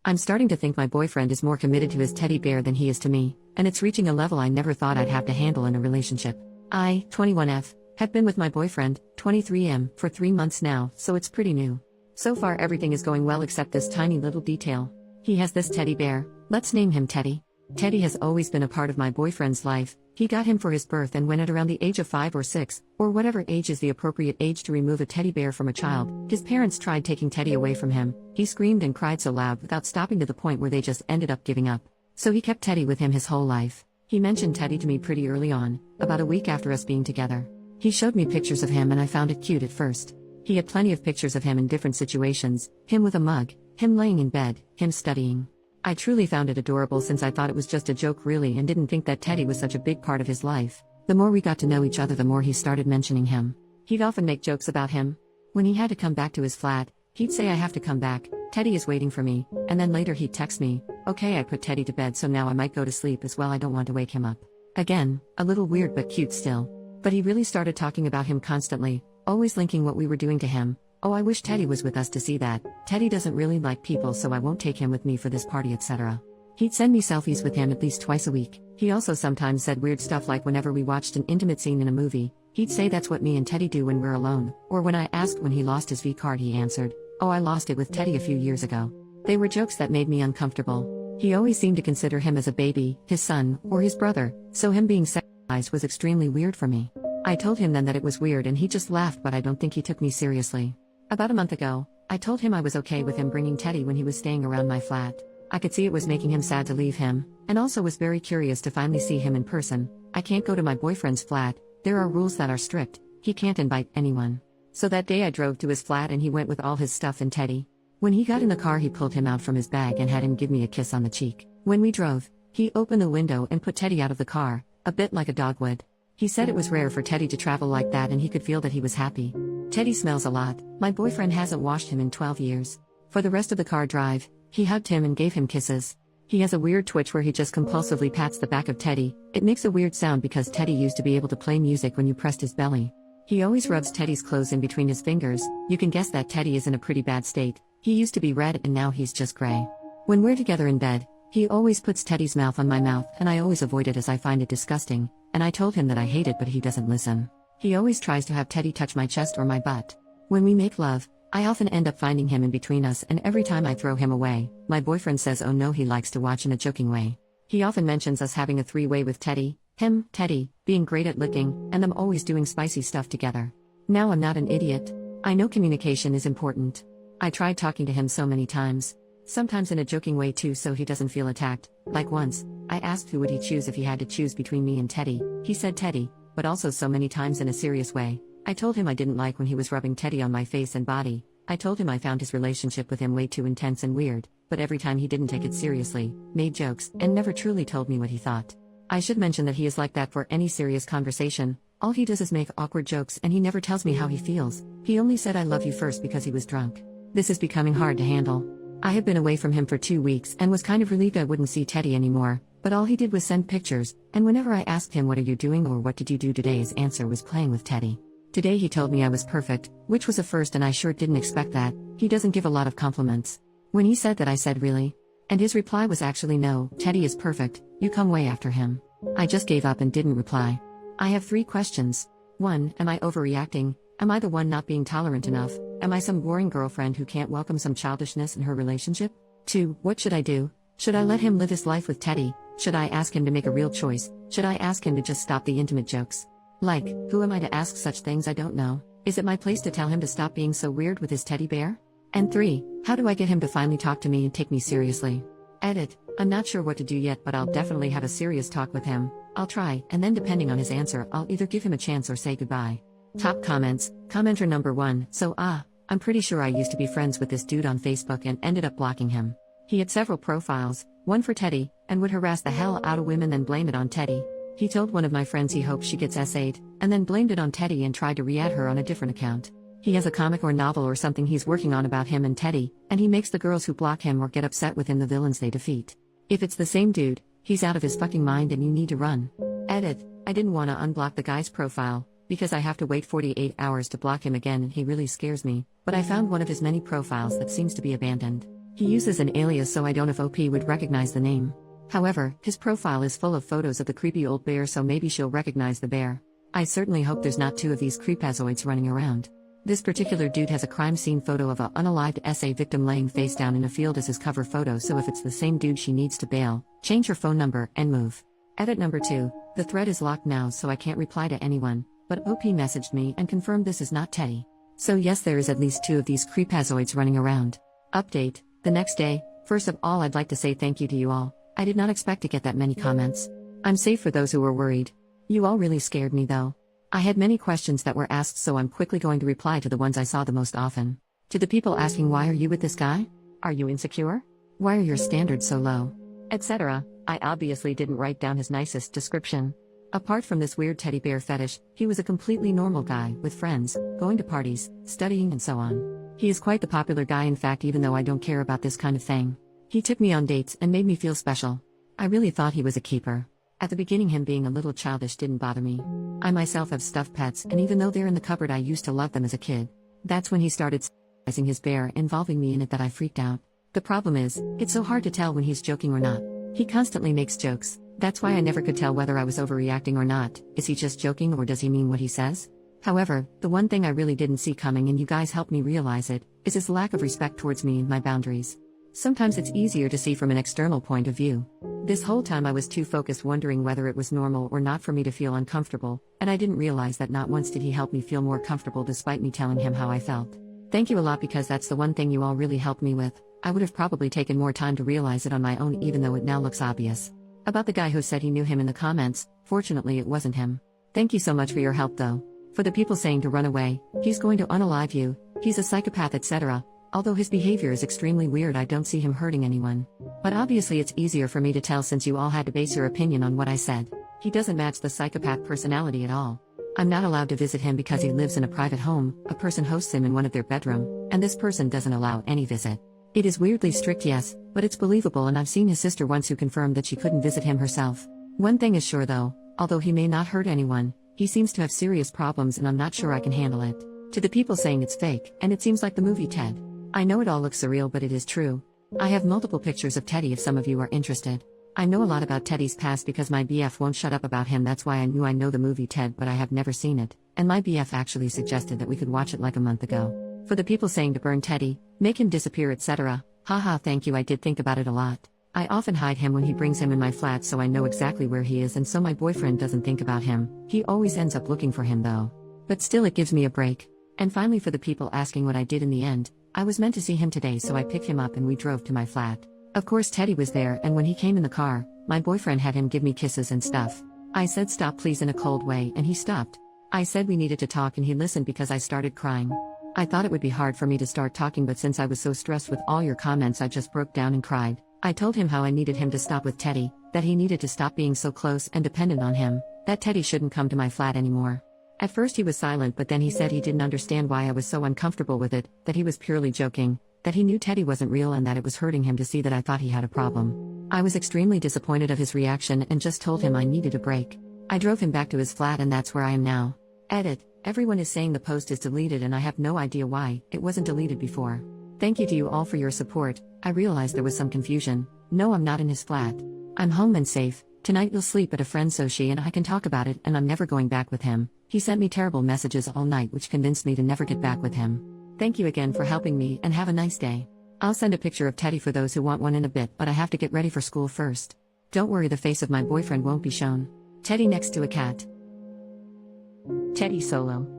I'm starting to think my boyfriend is more committed to his teddy bear than he is to me, and it's reaching a level I never thought I'd have to handle in a relationship. I, 21F, have been with my boyfriend, 23M, for 3 months now, so it's pretty new. So far everything is going well except this tiny little detail. He has this teddy bear, let's name him Teddy. Teddy has always been a part of my boyfriend's life. He got him for his birth, and when at around the age of 5 or 6, or whatever age is the appropriate age to remove a teddy bear from a child, his parents tried taking Teddy away from him. He screamed and cried so loud without stopping, to the point where they just ended up giving up. So he kept Teddy with him his whole life. He mentioned Teddy to me pretty early on, about a week after us being together. He showed me pictures of him and I found it cute at first. He had plenty of pictures of him in different situations, him with a mug, him laying in bed, him studying. I truly found it adorable, since I thought it was just a joke really, and didn't think that Teddy was such a big part of his life. The more we got to know each other, the more he started mentioning him. He'd often make jokes about him. When he had to come back to his flat, he'd say, "I have to come back, Teddy is waiting for me," and then later he'd text me, "Okay, I put Teddy to bed, so now I might go to sleep as well, I don't want to wake him up." Again, a little weird but cute still. But he really started talking about him constantly, always linking what we were doing to him. "Oh, I wish Teddy was with us to see that. Teddy doesn't really like people, so I won't take him with me for this party, etc." He'd send me selfies with him at least twice a week. He also sometimes said weird stuff, like whenever we watched an intimate scene in a movie, he'd say that's what me and Teddy do when we're alone. Or when I asked when he lost his V card, he answered, "Oh, I lost it with Teddy a few years ago." They were jokes that made me uncomfortable. He always seemed to consider him as a baby, his son, or his brother, so him being sexualized was extremely weird for me. I told him then that it was weird and he just laughed, but I don't think he took me seriously. About a month ago, I told him I was okay with him bringing Teddy when he was staying around my flat. I could see it was making him sad to leave him, and also was very curious to finally see him in person. I can't go to my boyfriend's flat, there are rules that are strict, he can't invite anyone. So that day I drove to his flat and he went with all his stuff and Teddy. When he got in the car, he pulled him out from his bag and had him give me a kiss on the cheek. When we drove, he opened the window and put Teddy out of the car, a bit like a dog would. He said it was rare for Teddy to travel like that and he could feel that he was happy. Teddy smells a lot, my boyfriend hasn't washed him in 12 years. For the rest of the car drive, he hugged him and gave him kisses. He has a weird twitch where he just compulsively pats the back of Teddy. It makes a weird sound because Teddy used to be able to play music when you pressed his belly. He always rubs Teddy's clothes in between his fingers. You can guess that Teddy is in a pretty bad state. He used to be red and now he's just gray. When we're together in bed, he always puts Teddy's mouth on my mouth, and I always avoid it as I find it disgusting, and I told him that I hate it, but he doesn't listen. He always tries to have Teddy touch my chest or my butt. When we make love, I often end up finding him in between us, and every time I throw him away, my boyfriend says oh no, he likes to watch in a joking way. He often mentions us having a three-way with Teddy, him, Teddy, being great at licking, and them always doing spicy stuff together. Now I'm not an idiot. I know communication is important. I tried talking to him so many times. Sometimes in a joking way too, so he doesn't feel attacked. Like once, I asked who would he choose if he had to choose between me and Teddy. He said Teddy, but also so many times in a serious way. I told him I didn't like when he was rubbing Teddy on my face and body. I told him I found his relationship with him way too intense and weird, but every time he didn't take it seriously, made jokes, and never truly told me what he thought. I should mention that he is like that for any serious conversation. All he does is make awkward jokes and he never tells me how he feels. He only said I love you first because he was drunk. This is becoming hard to handle. I have been away from him for 2 weeks and was kind of relieved I wouldn't see Teddy anymore, but all he did was send pictures, and whenever I asked him what are you doing or what did you do today, his answer was playing with Teddy. Today he told me I was perfect, which was a first, and I sure didn't expect that. He doesn't give a lot of compliments. When he said that, I said really? And his reply was actually no, Teddy is perfect, you come way after him. I just gave up and didn't reply. I have 3 questions. 1. Am I overreacting? Am I the one not being tolerant enough? Am I some boring girlfriend who can't welcome some childishness in her relationship? 2. What should I do? Should I let him live his life with Teddy? Should I ask him to make a real choice? Should I ask him to just stop the intimate jokes? Like, who am I to ask such things? I don't know. Is it my place to tell him to stop being so weird with his teddy bear? And 3. How do I get him to finally talk to me and take me seriously? Edit. I'm not sure what to do yet, but I'll definitely have a serious talk with him. I'll try, and then depending on his answer, I'll either give him a chance or say goodbye. Top comments. Commenter number 1. So I'm pretty sure I used to be friends with this dude on Facebook and ended up blocking him. He had several profiles, one for Teddy, and would harass the hell out of women then blame it on Teddy. He told one of my friends he hopes she gets SA'd, and then blamed it on Teddy and tried to re-add her on a different account. He has a comic or novel or something he's working on about him and Teddy, and he makes the girls who block him or get upset with him the villains they defeat. If it's the same dude, he's out of his fucking mind and you need to run. Edit. I didn't want to unblock the guy's profile, because I have to wait 48 hours to block him again and he really scares me, but I found one of his many profiles that seems to be abandoned. He uses an alias, so I don't know if OP would recognize the name. However, his profile is full of photos of the creepy old bear, so maybe she'll recognize the bear. I certainly hope there's not two of these creepazoids running around. This particular dude has a crime scene photo of a unalived SA victim laying face down in a field as his cover photo, so if it's the same dude, she needs to bail, change her phone number, and move. Edit number 2. The thread is locked now, so I can't reply to anyone, but OP messaged me and confirmed this is not Teddy. So yes, there is at least two of these creepazoids running around. Update. The next day. First of all, I'd like to say thank you to you all. I did not expect to get that many comments. I'm safe for those who were worried. You all really scared me though. I had many questions that were asked, so I'm quickly going to reply to the ones I saw the most often. To the people asking, why are you with this guy? Are you insecure? Why are your standards so low? Etc. I obviously didn't write down his nicest description. Apart from this weird teddy bear fetish, he was a completely normal guy, with friends, going to parties, studying and so on. He is quite the popular guy, in fact, even though I don't care about this kind of thing. He took me on dates and made me feel special. I really thought he was a keeper. At the beginning, him being a little childish didn't bother me. I myself have stuffed pets, and even though they're in the cupboard, I used to love them as a kid. That's when he started sizing his bear, involving me in it, that I freaked out. The problem is, it's so hard to tell when he's joking or not. He constantly makes jokes. That's why I never could tell whether I was overreacting or not. Is he just joking, or does he mean what he says? However, the one thing I really didn't see coming, and you guys helped me realize it, is his lack of respect towards me and my boundaries. Sometimes it's easier to see from an external point of view. This whole time I was too focused wondering whether it was normal or not for me to feel uncomfortable, and I didn't realize that not once did he help me feel more comfortable despite me telling him how I felt. Thank you a lot, because that's the one thing you all really helped me with. I would have probably taken more time to realize it on my own, even though it now looks obvious. About the guy who said he knew him in the comments, fortunately it wasn't him. Thank you so much for your help though. For the people saying to run away, he's going to unalive you, he's a psychopath, etc. Although his behavior is extremely weird, I don't see him hurting anyone. But obviously it's easier for me to tell since you all had to base your opinion on what I said. He doesn't match the psychopath personality at all. I'm not allowed to visit him because he lives in a private home, a person hosts him in one of their bedroom, and this person doesn't allow any visit. It is weirdly strict, yes, but it's believable, and I've seen his sister once who confirmed that she couldn't visit him herself. One thing is sure though, although he may not hurt anyone, he seems to have serious problems and I'm not sure I can handle it. To the people saying it's fake, and it seems like the movie Ted. I know it all looks surreal, but it is true. I have multiple pictures of Teddy if some of you are interested. I know a lot about Teddy's past because my BF won't shut up about him. That's why I knew I know the movie Ted, but I have never seen it, and my BF actually suggested that we could watch it like a month ago. For the people saying to burn Teddy, make him disappear, etc. Haha, thank you, I did think about it a lot. I often hide him when he brings him in my flat, so I know exactly where he is, and so my boyfriend doesn't think about him. He always ends up looking for him though. But still, it gives me a break. And finally, for the people asking what I did in the end, I was meant to see him today, so I picked him up and we drove to my flat. Of course Teddy was there, and when he came in the car, my boyfriend had him give me kisses and stuff. I said stop please in a cold way, and he stopped. I said we needed to talk, and he listened because I started crying. I thought it would be hard for me to start talking, but since I was so stressed with all your comments, I just broke down and cried. I told him how I needed him to stop with Teddy, that he needed to stop being so close and dependent on him, that Teddy shouldn't come to my flat anymore. At first he was silent, but then he said he didn't understand why I was so uncomfortable with it, that he was purely joking, that he knew Teddy wasn't real, and that it was hurting him to see that I thought he had a problem. I was extremely disappointed of his reaction and just told him I needed a break. I drove him back to his flat, and that's where I am now. Edit. Everyone is saying the post is deleted, and I have no idea why it wasn't deleted before. Thank you to you all for your support. I realized there was some confusion. No, I'm not in his flat. I'm home and safe. Tonight you'll sleep at a friend so she and I can talk about it, and I'm never going back with him. He sent me terrible messages all night which convinced me to never get back with him. Thank you again for helping me, and have a nice day. I'll send a picture of Teddy for those who want one in a bit, but I have to get ready for school first. Don't worry, the face of my boyfriend won't be shown. Teddy next to a cat. Teddy solo.